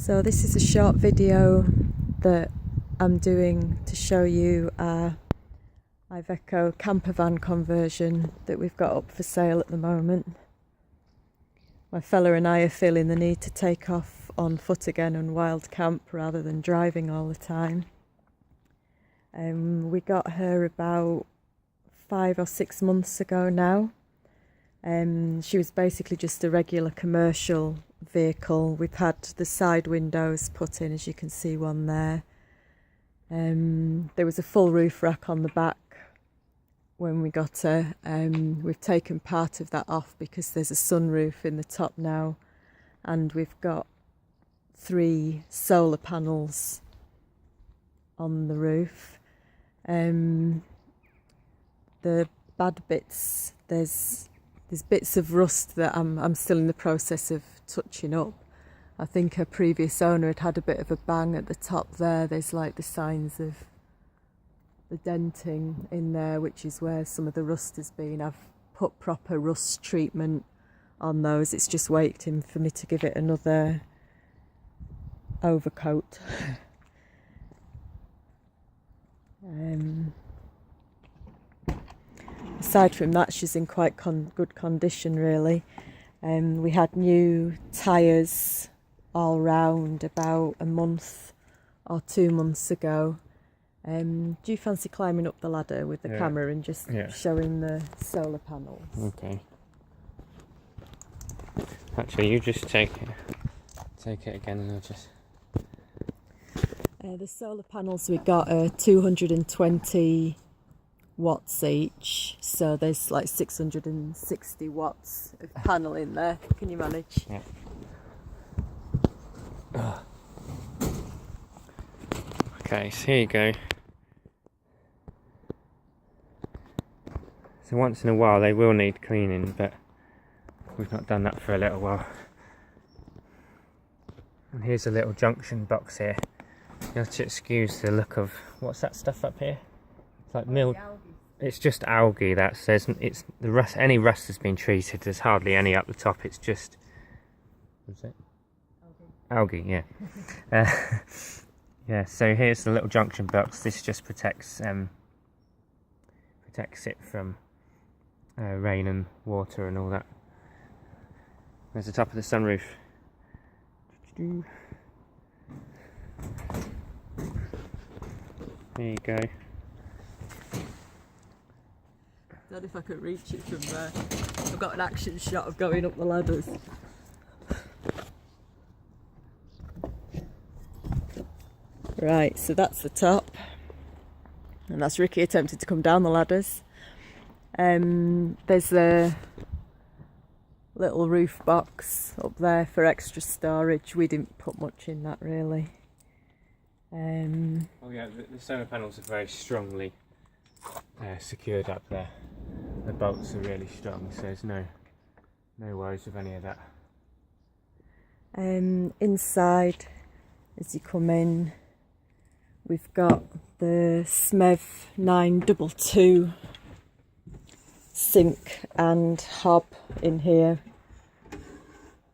So this is a short video that I'm doing to show you our Iveco campervan conversion that we've got up for sale at the moment. My fella and I are feeling the need to take off on foot again and wild camp rather than driving all the time. We got her about 5 or 6 months ago now. She was basically just a regular commercial vehicle. We've had the side windows put in, as you can see one there. There was a full roof rack on the back when we got her. We've taken part of that off because there's a sunroof in the top now, and we've got 3 solar panels on the roof. The bad bits, there's bits of rust that I'm still in the process of touching up. I think her previous owner had a bit of a bang at the top there. There's like the signs of the denting in there, which is where some of the rust has been. I've put proper rust treatment on those. It's just waiting for me to give it another overcoat. Aside from that, she's in quite good condition really. We had new tyres all round about a month or 2 months ago. Do you fancy climbing up the ladder with the camera and just showing the solar panels? Okay. Actually, you just take it again and I'll just... The solar panels we got are 220 watts each, so there's like 660 watts of panel in there. Can you manage? Yeah. Okay, so here you go. So once in a while they will need cleaning, but we've not done that for a little while. And here's a little junction box here. You have to excuse the look of, what's that stuff up here? It's like milled. It's just algae. That says it's the rust. Any rust has been treated. There's hardly any up the top. It's just, what's it? Algae, yeah. Yeah. So here's the little junction box. This just protects it from rain and water and all that. There's the top of the sunroof. There you go. I don't know if I could reach it from there. I've got an action shot of going up the ladders. Right, so that's the top. And that's Ricky attempting to come down the ladders. There's a little roof box up there for extra storage. We didn't put much in that really. Oh yeah, the solar panels are very strongly secured up there. The bolts are really strong, so there's no worries with any of that. Inside, as you come in, we've got the SMEV 922 sink and hob in here.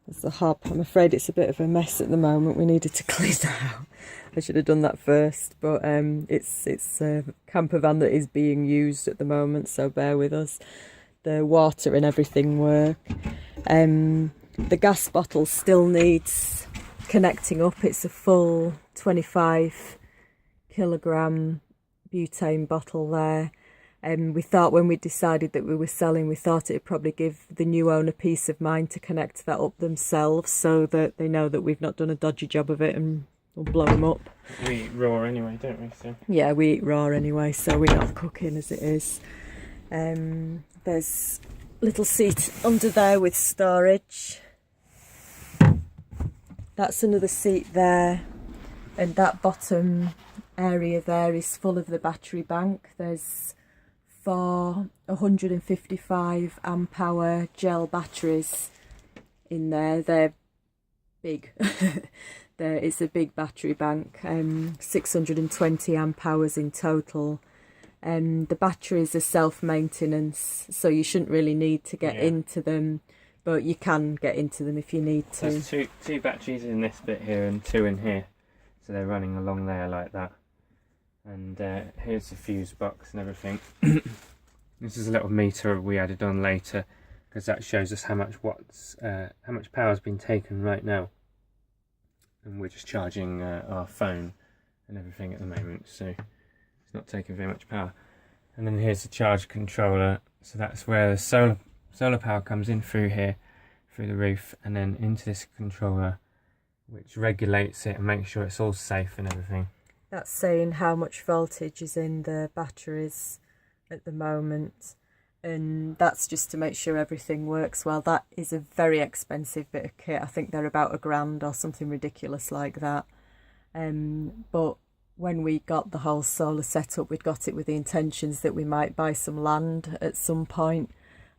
There's the hob. I'm afraid it's a bit of a mess at the moment. We needed to clean that out. I should have done that first, but it's a camper van that is being used at the moment, so bear with us. The water and everything work. The gas bottle still needs connecting up. It's a full 25 kilogram butane bottle there. We thought when we decided that we were selling, we thought it'd probably give the new owner peace of mind to connect that up themselves, so that they know that we've not done a dodgy job of it and we'll blow them up. We eat raw anyway, don't we? So. Yeah, we eat raw anyway, so we're not cooking as it is. There's a little seat under there with storage. That's another seat there, and that bottom area there is full of the battery bank. There's 4 155 amp hour gel batteries in there. They're big. It's a big battery bank, 620 amp hours in total. The batteries are self-maintenance, so you shouldn't really need to get into them. but you can get into them if you need to. There's two batteries in this bit here and 2 in here, so they're running along there like that. And here's the fuse box and everything. This is a little meter we added on later, because that shows us how much power has been taken right now. And we're just charging our phone and everything at the moment, so it's not taking very much power. And then here's the charge controller, so that's where the solar power comes in through here, through the roof, and then into this controller, which regulates it and makes sure it's all safe and everything. That's saying how much voltage is in the batteries at the moment, and that's just to make sure everything works well. That is a very expensive bit of kit. I think they're about £1,000 or something ridiculous like that. But when we got the whole solar setup, we'd got it with the intentions that we might buy some land at some point,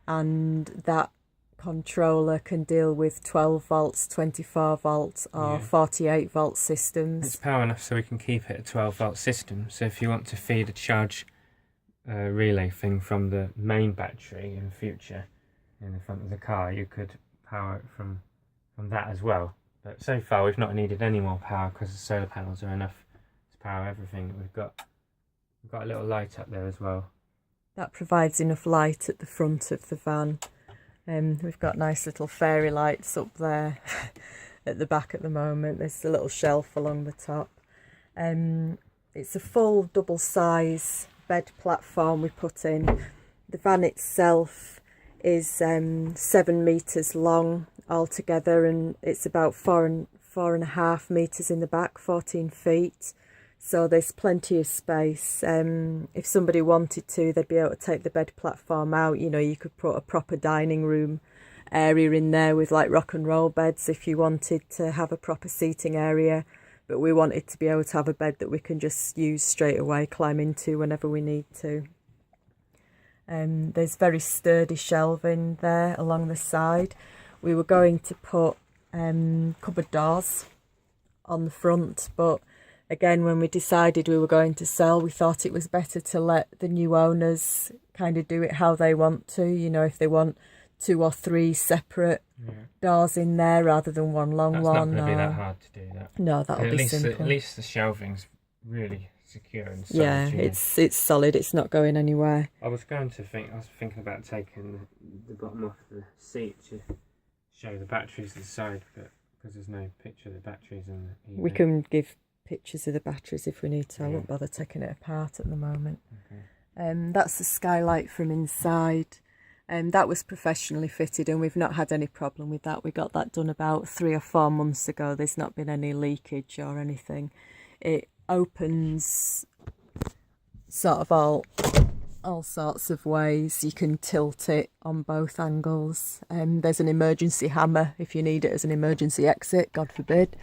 and that controller can deal with 12 volts, 24 volts or 48 volt systems. It's power enough so we can keep it a 12 volt system, so if you want to feed a charge relay thing from the main battery in the future in the front of the car, you could power it from that as well. But so far we've not needed any more power because the solar panels are enough to power everything. We've got a little light up there as well. That provides enough light at the front of the van. We've got nice little fairy lights up there at the back at the moment. There's a little shelf along the top. It's a full double size bed platform we put in. The van itself is 7 metres long altogether, and it's about 4.5 metres in the back, 14 feet. So there's plenty of space. If somebody wanted to, they'd be able to take the bed platform out. You know, you could put a proper dining room area in there with like rock and roll beds if you wanted to have a proper seating area. But we wanted to be able to have a bed that we can just use straight away, climb into whenever we need to. There's very sturdy shelving there along the side. We were going to put cupboard doors on the front, but again, when we decided we were going to sell, we thought it was better to let the new owners kind of do it how they want to. You know, if they want 2 or 3 separate doors in there rather than one long one. That's not going to be that hard to do that. No, that'll be simple. At least the shelving's really secure and solid. Yeah, it's solid. It's not going anywhere. I was thinking about taking the bottom off the seat to show the batteries inside, but because there's no picture of the batteries in the we can give pictures of the batteries if we need to. I won't bother taking it apart at the moment. Okay. That's the skylight from inside. That was professionally fitted, and we've not had any problem with that. We got that done about 3 or 4 months ago. There's not been any leakage or anything. It opens sort of all sorts of ways. You can tilt it on both angles. There's an emergency hammer if you need it as an emergency exit, God forbid.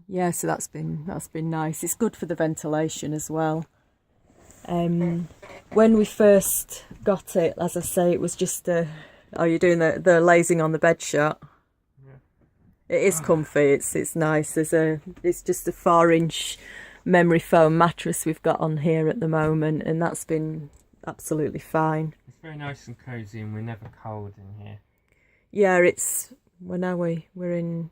Yeah, so that's been nice. It's good for the ventilation as well. When we first got it, as I say, it was just you're doing the lazing on the bed shot. Yeah. It is comfy. It's nice. It's just a 4-inch memory foam mattress we've got on here at the moment, and that's been absolutely fine. It's very nice and cosy, and we're never cold in here. Yeah, when are we? We're in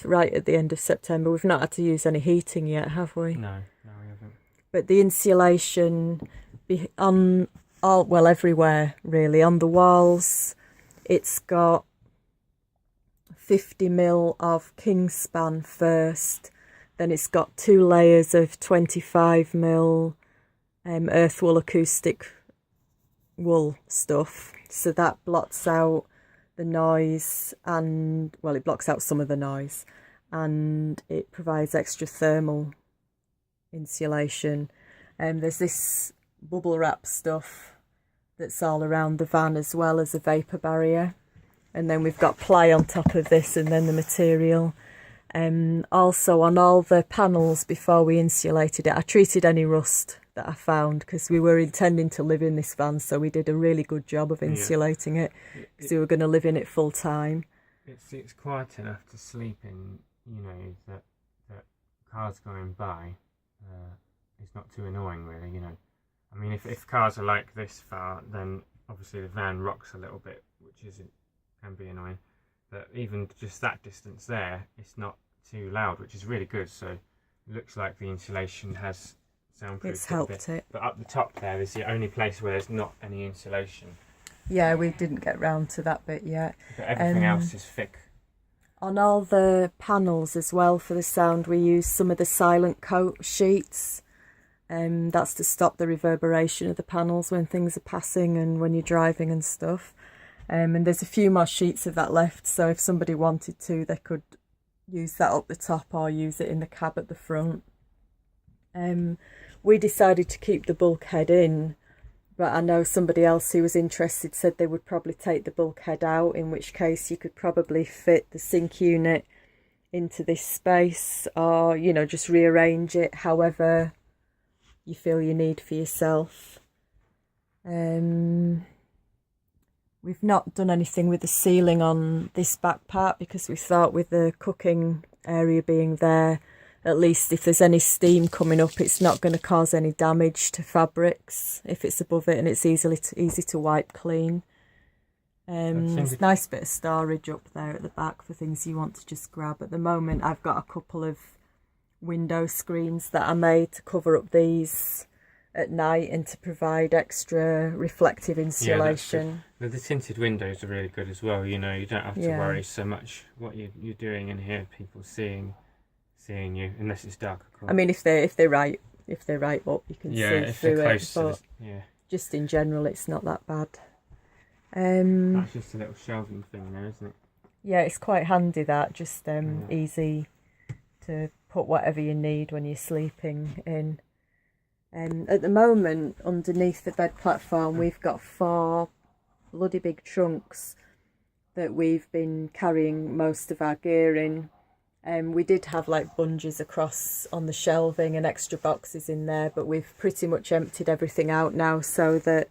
right at the end of September. We've not had to use any heating yet, have we? No, we haven't. But the insulation on everywhere really, on the walls, it's got 50mm of Kingspan first, then it's got 2 layers of 25mm earth wool acoustic wool stuff, so that blots out the noise, and it blocks out some of the noise, and it provides extra thermal insulation. There's this bubble wrap stuff that's all around the van, as well as a vapour barrier, and then we've got ply on top of this, and then the material. Also on all the panels, before we insulated it, I treated any rust that I found, because we were intending to live in this van, so we did a really good job of insulating it, because we were going to live in it full time. It's quiet enough to sleep in, you know, that cars going by, it's not too annoying really, you know. I mean, if cars are like this far, then obviously the van rocks a little bit, which can be annoying. But even just that distance there, it's not too loud, which is really good. So it looks like the insulation has soundproofed It's helped it. But up the top there is the only place where there's not any insulation. Yeah, we didn't get round to that bit yet. But everything else is thick. On all the panels as well for the sound, we use some of the silent coat sheets. That's to stop the reverberation of the panels when things are passing and when you're driving and stuff. And there's a few more sheets of that left, so if somebody wanted to, they could use that up the top or use it in the cab at the front. We decided to keep the bulkhead in, but I know somebody else who was interested said they would probably take the bulkhead out, in which case you could probably fit the sink unit into this space, or, you know, just rearrange it however you feel you need for yourself. We've not done anything with the ceiling on this back part because we thought with the cooking area being there, at least if there's any steam coming up, it's not going to cause any damage to fabrics if it's above it, and it's easy to wipe clean. It's a nice bit of storage up there at the back for things you want to just grab. At the moment, I've got a couple of window screens that I made to cover up these at night and to provide extra reflective insulation. Yeah, the tinted windows are really good as well. You know, you don't have to worry so much what you're doing in here. People seeing you, unless it's dark, of course. I mean, if they're right up, you can see through it. But just in general, it's not that bad. That's just a little shelving thing there, isn't it? Yeah, it's quite handy. That just easy to put whatever you need when you're sleeping in. At the moment, underneath the bed platform, we've got 4 bloody big trunks that we've been carrying most of our gear in. We did have like bungees across on the shelving and extra boxes in there, but we've pretty much emptied everything out now, so that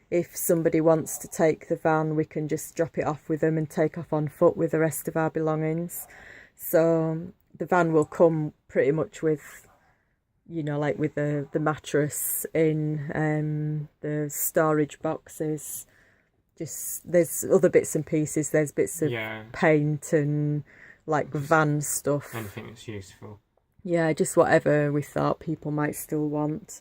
if somebody wants to take the van, we can just drop it off with them and take off on foot with the rest of our belongings. So the van will come pretty much with, you know, like with the mattress in, the storage boxes. Just there's other bits and pieces. There's bits of paint and like van stuff. Anything that's useful. Yeah, just whatever we thought people might still want.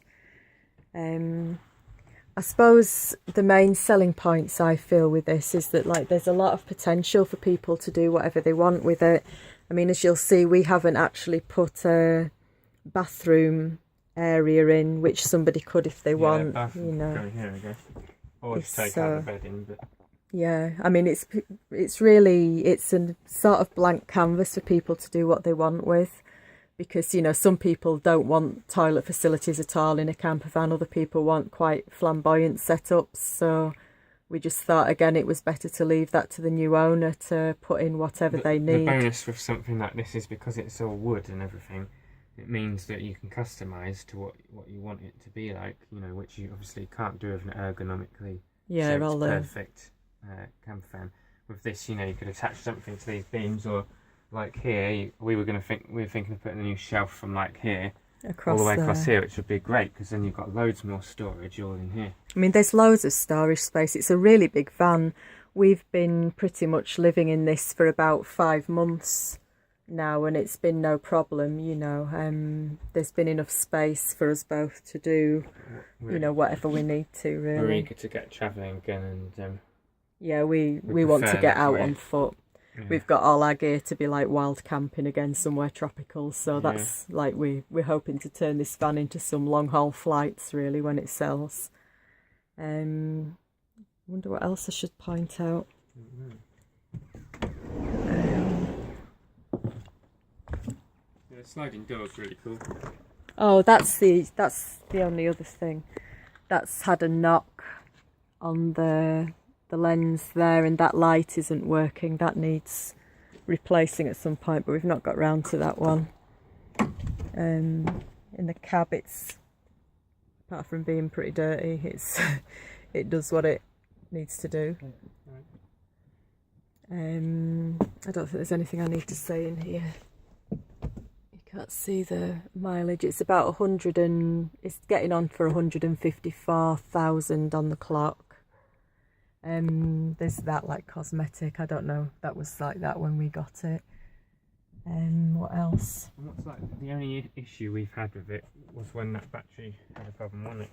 I suppose the main selling points I feel with this is that like there's a lot of potential for people to do whatever they want with it. I mean, as you'll see, we haven't actually put a bathroom area in, which somebody could if they want. You know, go here, I guess, or just take out the bed in. But yeah, I mean, it's a sort of blank canvas for people to do what they want with. Because, you know, some people don't want toilet facilities at all in a camper van. Other people want quite flamboyant setups. So we just thought, again, it was better to leave that to the new owner to put in whatever they need. The bonus with something like this is because it's all wood and everything, it means that you can customise to what you want it to be like, you know, which you obviously can't do with an ergonomically shaped, perfect camper van. With this, you know, you could attach something to these beams, or like here, we were thinking of putting a new shelf from like here all the way across here, which would be great because then you've got loads more storage all in here. I mean, there's loads of storage space. It's a really big van. We've been pretty much living in this for about 5 months now, and it's been no problem, you know. There's been enough space for us both to do, you know, whatever we need to, really. We're eager to get travelling again, and yeah, we want to get out on foot. Yeah. We've got all our gear to be like wild camping again somewhere tropical, so that's like we're hoping to turn this van into some long haul flights really when it sells. Wonder what else I should point out. The sliding door is really cool. Oh, that's the only other thing. That's had a knock on the lens there, and that light isn't working. That needs replacing at some point, but we've not got round to that one. In the cab, it's, apart from being pretty dirty, it does what it needs to do. I don't think there's anything I need to say in here. You can't see the mileage. It's about 100 and it's getting on for 154,000 on the clock. There's that like cosmetic. I don't know. That was like that when we got it. What else? And what's like the only issue we've had with it was when that battery had a problem, wasn't it?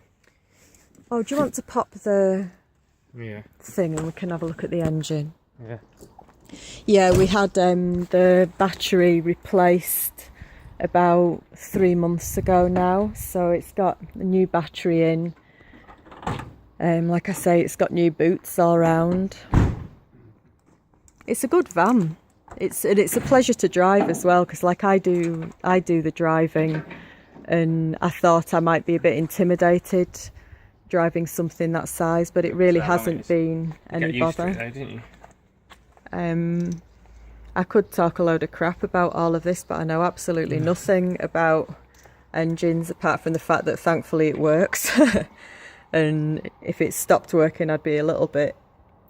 Oh, do you want to pop the Yeah. thing and we can have a look at the engine? Yeah. Yeah, we had the battery replaced about 3 months ago now, so it's got a new battery in. Like I say, it's got new boots all round. It's a good van. It's a pleasure to drive as well, because like I do the driving, and I thought I might be a bit intimidated driving something that size, but it really hasn't been any bother. You got used to it though, didn't you? I could talk a load of crap about all of this, but I know absolutely nothing about engines apart from the fact that thankfully it works. And if it stopped working, I'd be a little bit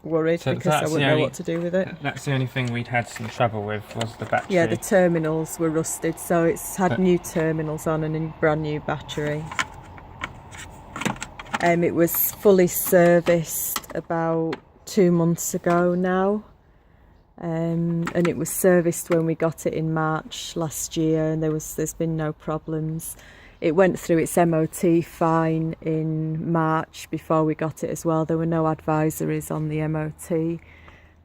worried because I wouldn't know what to do with it. That's the only thing we'd had some trouble with, was the battery. Yeah, the terminals were rusted, so it's had new terminals on and a brand new battery. It was fully serviced about 2 months ago now. And it was serviced when we got it in March last year, and there's been no problems. It went through its MOT fine in March before we got it as well. There were no advisories on the MOT.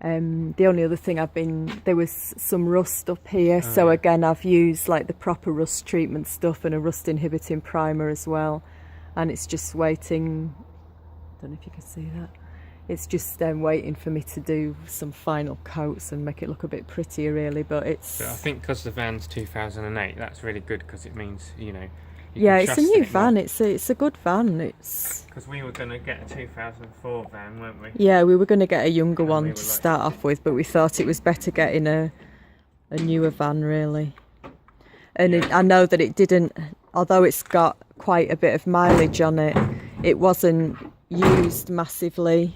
The only other thing there was some rust up here, so again I've used like the proper rust treatment stuff and a rust inhibiting primer as well, and it's just waiting. I don't know if you can see that. It's just waiting for me to do some final coats and make it look a bit prettier, really. But it's. So I think because the van's 2008, that's really good, because it means, you know. Yeah, it's a new van. It's a good van. It's because we were going to get a 2004 van, weren't we? Yeah, we were going to get a younger one to start off with, but we thought it was better getting a newer van, really. And I know that it didn't, although it's got quite a bit of mileage on it, it wasn't used massively.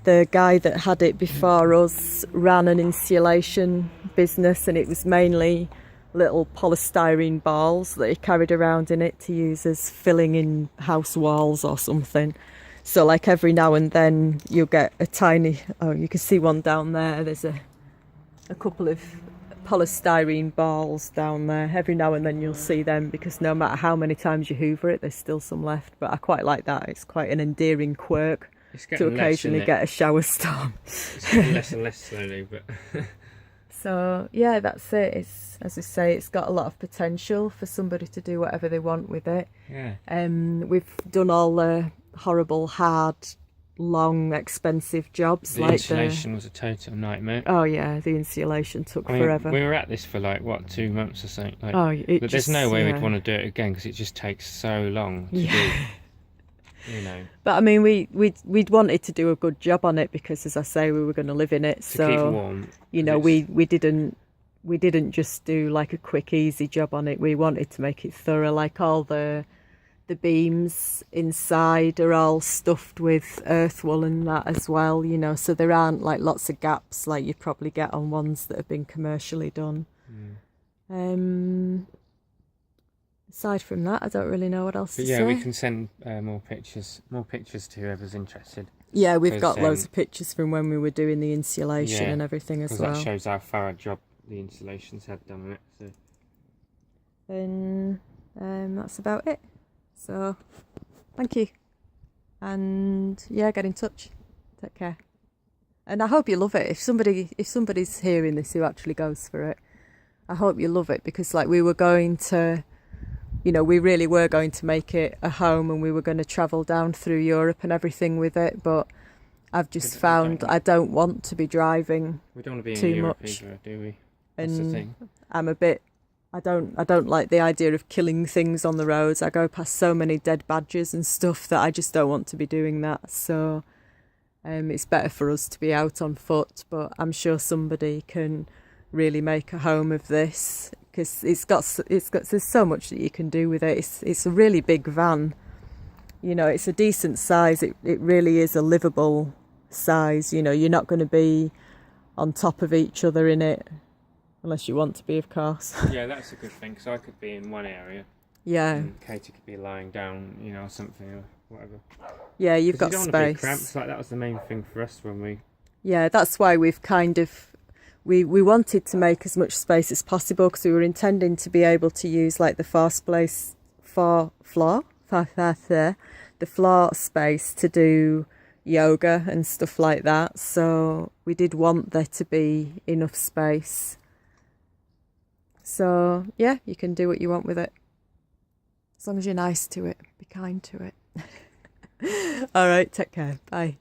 The guy that had it before us ran an insulation business, and it was mainly little polystyrene balls that he carried around in it to use as filling in house walls or something. So like every now and then you'll get a tiny, you can see one down there, there's a couple of polystyrene balls down there. Every now and then you'll see them, because no matter how many times you hoover it, there's still some left. But I quite like that. It's quite an endearing quirk to occasionally get a shower storm. It's getting less and less slowly, but so yeah, that's it. It's, as I say, it's got a lot of potential for somebody to do whatever they want with it. Yeah. We've done all the horrible, hard, long, expensive jobs. The insulation was a total nightmare. Oh yeah, the insulation took forever. We were at this for like 2 months or something. But there's no way we'd want to do it again, because it just takes so long to do. You know. But I mean, we'd wanted to do a good job on it, because, as I say, we were going to live in it. To keep warm. You know, we didn't just do like a quick, easy job on it. We wanted to make it thorough. Like all the beams inside are all stuffed with earth wool and that as well. You know, so there aren't like lots of gaps like you probably get on ones that have been commercially done. Aside from that, I don't really know what else to say. Yeah, we can send more pictures to whoever's interested. Yeah, we've got loads of pictures from when we were doing the insulation and everything as well. That shows how thorough job the insulations had done on it. So. And that's about it. So, thank you. And yeah, get in touch. Take care. And I hope you love it. If somebody's hearing this who actually goes for it, I hope you love it, because like we really were going to make it a home, and we were going to travel down through Europe and everything with it, but I've just found I don't want to be driving we don't want to be too in Europe much. either, do we? That's the thing. I'm a bit, I don't like the idea of killing things on the roads. I go past so many dead badgers and stuff that I just don't want to be doing that. So it's better for us to be out on foot, but I'm sure somebody can really make a home of this, because there's so much that you can do with it. It's a really big van. You know, it's a decent size. It really is a livable size. You know, you're not going to be on top of each other in it, unless you want to be, of course. Yeah, that's a good thing, because I could be in one area. Yeah. And Katie could be lying down, you know, or something. whatever. Yeah, you've got You don't want to be space. cramped. Like that was the main thing for us when we. Yeah, that's why we've kind of we wanted to make as much space as possible because we were intending to be able to use like the floor space to do yoga and stuff like that. So we did want there to be enough space. So yeah, you can do what you want with it. As long as you're nice to it, be kind to it. All right, take care. Bye.